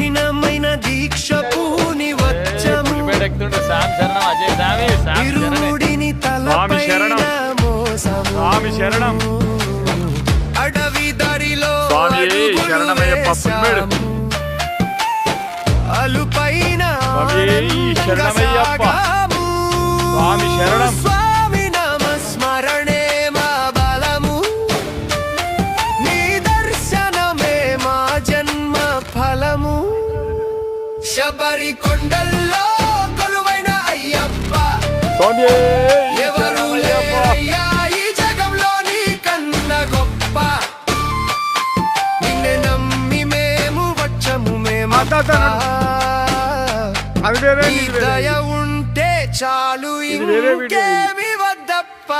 కఠినమైన దీక్ష పూని వచ్చము ఇరుముడిని తలపైన మోసము అడవి దారిలో అలుపైన స్వామి నామస్మరణే మా బలము నీ దర్శనమే మా జన్మ ఫలము శబరి కొండల్లో కొలువైన అయ్యప్ప ఎవరు లేరయ్యా ఈ జగంలో నీ కన్న గొప్ప నిన్నే నమ్మి మేము వచ్చము దయ ఉంటే చాలు ఇంకేమి వద్దప్ప